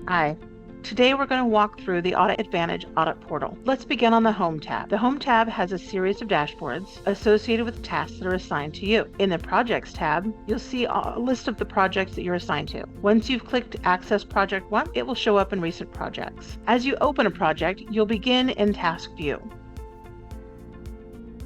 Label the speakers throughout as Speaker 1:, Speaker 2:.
Speaker 1: Hi. Today we're going to walk through the Audit Advantage Audit Portal. Let's begin on the Home tab. The Home tab has a series of dashboards associated with tasks that are assigned to you. In the Projects tab, you'll see a list of the projects that you're assigned to. Once you've clicked Access Project 1, it will show up in Recent Projects. As you open a project, you'll begin in Task View.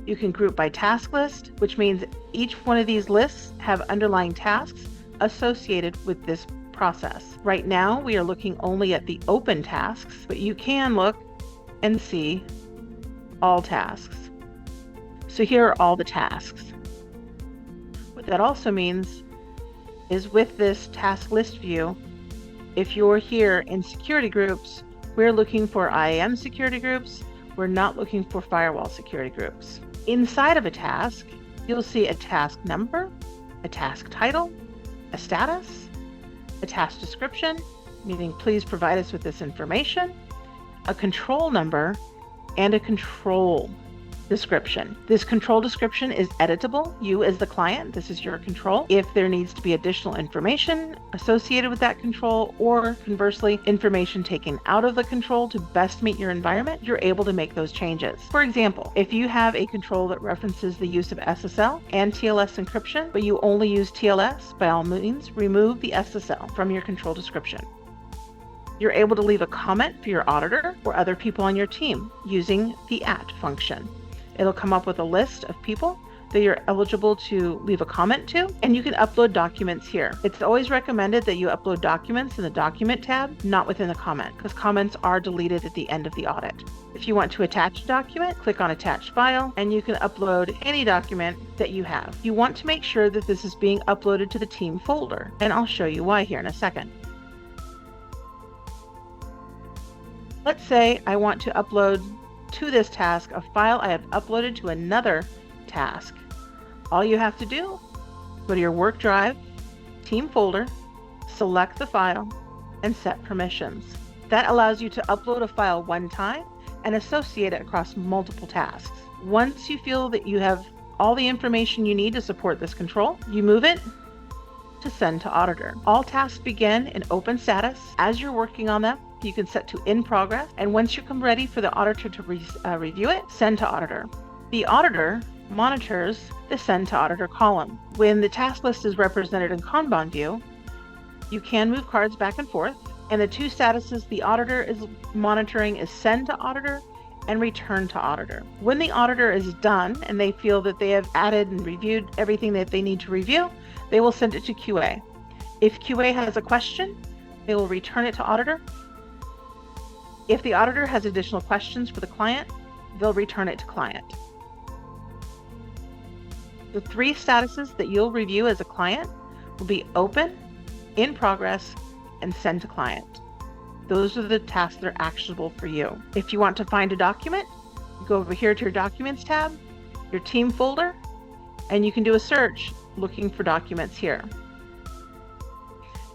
Speaker 1: You can group by task list, which means each one of these lists have underlying tasks associated with this process. Right now, we are looking only at the open tasks, but you can look and see all tasks. So here are all the tasks. What that also means is with this task list view, if you're here in security groups, we're looking for IAM security groups. We're not looking for firewall security groups. Inside of a task, you'll see a task number, a task title, a status, a task description, meaning please provide us with this information, a control number, and a control description. This control description is editable. You as the client, this is your control. If there needs to be additional information associated with that control, or conversely, information taken out of the control to best meet your environment, you're able to make those changes. For example, if you have a control that references the use of SSL and TLS encryption, but you only use TLS, by all means, remove the SSL from your control description. You're able to leave a comment for your auditor or other people on your team using the @ function. It'll come up with a list of people that you're eligible to leave a comment to, and you can upload documents here. It's always recommended that you upload documents in the Document tab, not within the comment, because comments are deleted at the end of the audit. If you want to attach a document, click on Attach File, and you can upload any document that you have. You want to make sure that this is being uploaded to the team folder, and I'll show you why here in a second. Let's say I want to upload to this task a file I have uploaded to another task. All you have to do, go to your work drive, team folder, select the file, and set permissions. That allows you to upload a file one time and associate it across multiple tasks. Once you feel that you have all the information you need to support this control, you move it to Send to Auditor. All tasks begin in open status. As you're working on them, you can set to in progress, and once you come ready for the auditor to review it, send to auditor. The auditor monitors the send to auditor column. When the task list is represented in Kanban view, you can move cards back and forth, and the two statuses the auditor is monitoring is send to auditor and return to auditor. When the auditor is done and they feel that they have added and reviewed everything that they need to review, they will send it to QA. If QA has a question, they will return it to auditor. If the auditor has additional questions for the client, they'll return it to client. The three statuses that you'll review as a client will be open, in progress, and send to client. Those are the tasks that are actionable for you. If you want to find a document, you go over here to your Documents tab, your team folder, and you can do a search looking for documents here.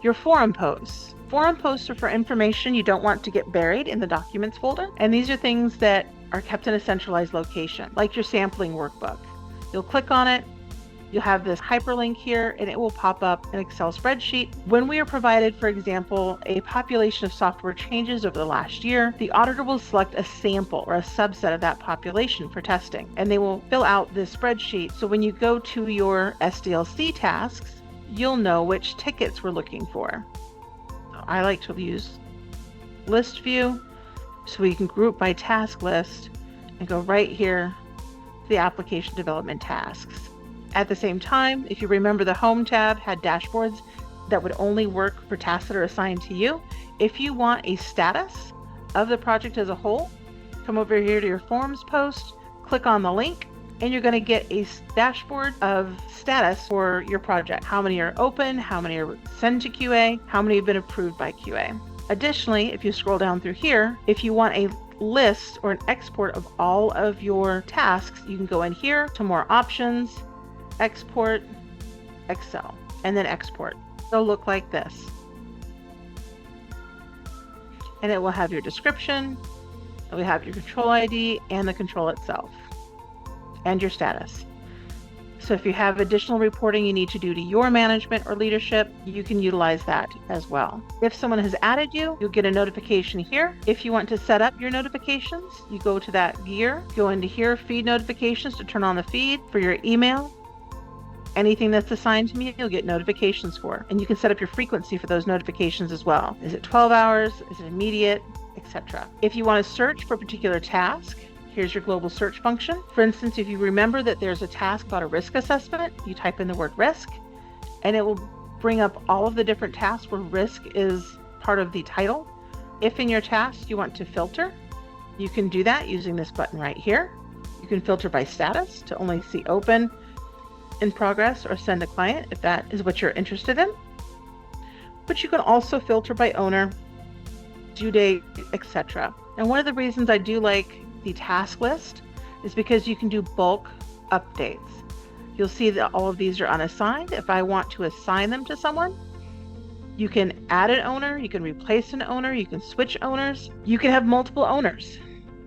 Speaker 1: Your forum posts. Forum posts are for information you don't want to get buried in the Documents folder, and these are things that are kept in a centralized location, like your sampling workbook. You'll click on it, you'll have this hyperlink here, and it will pop up an Excel spreadsheet. When we are provided, for example, a population of software changes over the last year, the auditor will select a sample or a subset of that population for testing, and they will fill out this spreadsheet. So when you go to your SDLC tasks, you'll know which tickets we're looking for. I like to use list view so we can group by task list and go right here to the application development tasks. At the same time, if you remember, the Home tab had dashboards that would only work for tasks that are assigned to you. If you want a status of the project as a whole, come over here to your Forms post, click on the link, and you're going to get a dashboard of status for your project. How many are open, how many are sent to QA, how many have been approved by QA. Additionally, if you scroll down through here, if you want a list or an export of all of your tasks, you can go in here to more options, export, Excel, and then export. It'll look like this. And it will have your description, it will have your control ID and the control itself, and your status. So if you have additional reporting you need to do to your management or leadership, you can utilize that as well. If someone has added you, you'll get a notification here. If you want to set up your notifications, you go to that gear, go into here, feed notifications to turn on the feed for your email. Anything that's assigned to me, you'll get notifications for. And you can set up your frequency for those notifications as well. Is it 12 hours? Is it immediate? Etc. If you want to search for a particular task, here's your global search function. For instance, if you remember that there's a task about a risk assessment, you type in the word risk, and it will bring up all of the different tasks where risk is part of the title. If in your task you want to filter, you can do that using this button right here. You can filter by status to only see open, in progress, or send a client if that is what you're interested in. But you can also filter by owner, due date, etc. And one of the reasons I do like the task list is because you can do bulk updates. You'll see that all of these are unassigned. If I want to assign them to someone, you can add an owner, you can replace an owner, you can switch owners, you can have multiple owners.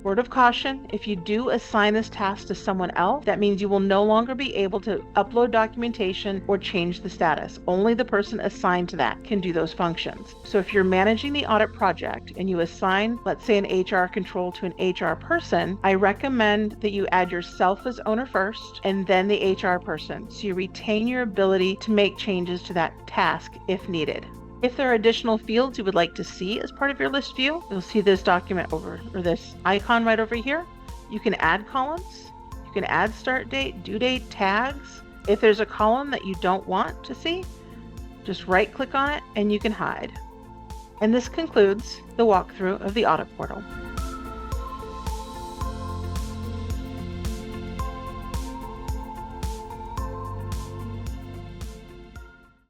Speaker 1: Word of caution, if you do assign this task to someone else, that means you will no longer be able to upload documentation or change the status. Only the person assigned to that can do those functions. So if you're managing the audit project and you assign, let's say, an HR control to an HR person, I recommend that you add yourself as owner first and then the HR person, so you retain your ability to make changes to that task if needed. If there are additional fields you would like to see as part of your list view, you'll see this document over, or this icon right over here. You can add columns, you can add start date, due date, tags. If there's a column that you don't want to see, just right click on it and you can hide. And this concludes the walkthrough of the audit portal.